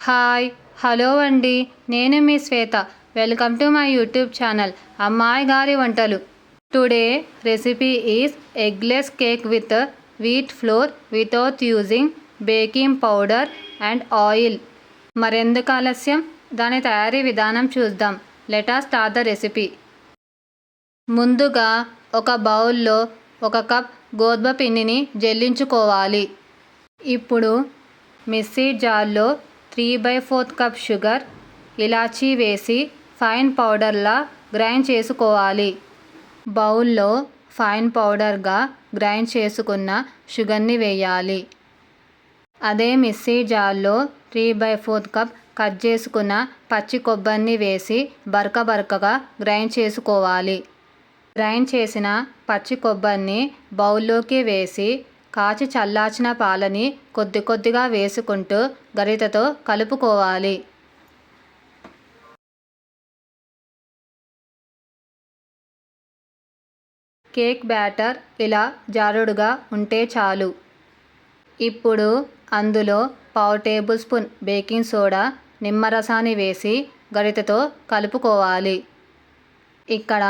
Hi hello అండి, నేను మీ Shweta. Welcome to my YouTube channel అమ్మాయి గారి వంటలు. Today recipe is eggless cake with wheat flour without using baking powder and oil. మరెందుకు ఆలస్యం, దాని తయారీ విధానం చూద్దాం. Let us start the recipe. ముందుగా ఒక బౌల్లో 1 కప్ గోధుమ పిండిని జల్లించుకోవాలి. ఇప్పుడు మిక్సీ జార్లో 3/4 కప్ షుగర్, ఇలాచీ వేసి ఫైన్ పౌడర్లా గ్రైండ్ చేసుకోవాలి. బౌల్లో ఫైన్ పౌడర్గా గ్రైండ్ చేసుకున్న షుగర్ని వేయాలి. అదే మిక్సీ జార్లో 3/4 కప్ కట్ చేసుకున్న పచ్చి కొబ్బరిని వేసి బరకగా గ్రైండ్ చేసుకోవాలి. గ్రైండ్ చేసిన పచ్చి కొబ్బరిని బౌల్లోకి వేసి కాచి చల్లార్చిన పాలని కొద్దిగా వేసుకుంటూ గరిటెతో కలుపుకోవాలి. కేక్ బ్యాటర్ ఇలా జారుడుగా ఉంటే చాలు. ఇప్పుడు అందులో 1/2 టేబుల్ స్పూన్ బేకింగ్ సోడా, నిమ్మరసాన్ని వేసి గరిటెతో కలుపుకోవాలి. ఇక్కడ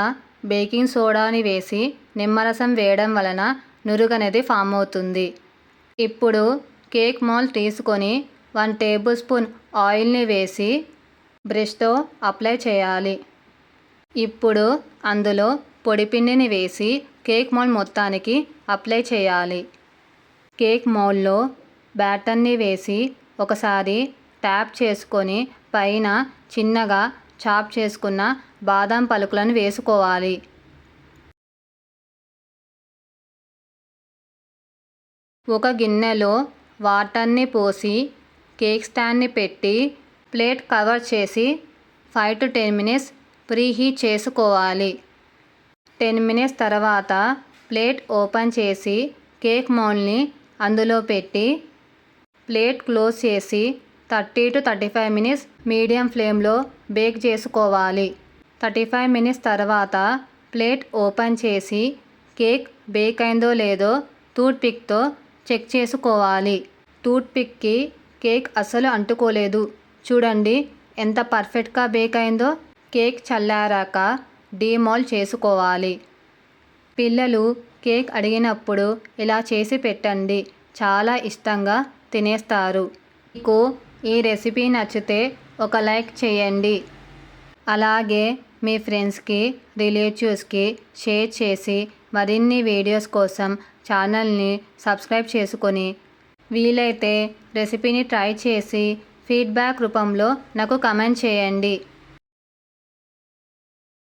బేకింగ్ సోడాని వేసి నిమ్మరసం వేయడం వలన నురుగనేది ఫామ్ అవుతుంది. ఇప్పుడు కేక్ మౌల్డ్ తీసుకొని 1 టేబుల్ స్పూన్ ఆయిల్ని వేసి బ్రష్తో అప్లై చేయాలి. ఇప్పుడు అందులో పొడిపిండిని వేసి కేక్ మౌల్డ్ మొత్తానికి అప్లై చేయాలి. కేక్ మౌల్డ్లో బ్యాటర్ని వేసి ఒకసారి ట్యాప్ చేసుకొని పైన చిన్నగా చాప్ చేసుకున్న బాదం పలుకులను వేసుకోవాలి. ఒక గిన్నెలో వాటర్ని పోసి కేక్ స్టాండ్ని పెట్టి ప్లేట్ కవర్ చేసి 5 to 10 minutes ప్రీహీట్ చేసుకోవాలి. 10 minutes తర్వాత ప్లేట్ ఓపెన్ చేసి కేక్ మౌల్డ్ని అందులో పెట్టి ప్లేట్ క్లోజ్ చేసి 30 to 35 minutes మీడియం ఫ్లేమ్లో బేక్ చేసుకోవాలి. 35 minutes తర్వాత ప్లేట్ ఓపెన్ చేసి కేక్ బేక్ అయిందో లేదో టూత్ పిక్తో చెక్ చేసుకోవాలి. టూత్ పిక్కి కేక్ అస్సలు అంటుకోలేదు. చూడండి ఎంత పర్ఫెక్ట్గా బేక్ అయిందో. కేక్ చల్లారాక డీమౌల్డ్ చేసుకోవాలి. పిల్లలు కేక్ అడిగినప్పుడు ఇలా చేసి పెట్టండి, చాలా ఇష్టంగా తినేస్తారు. మీకు ఈ రెసిపీ నచ్చితే ఒక లైక్ చేయండి. అలాగే మీ ఫ్రెండ్స్కి, రిలేటివ్స్కి షేర్ చేసి మరిన్ని వీడియోస్ కోసం ఛానల్ని సబ్స్క్రైబ్ చేసుకొని వీలైతే రెసిపీని ట్రై చేసి ఫీడ్బ్యాక్ రూపంలో నాకు కమెంట్ చేయండి.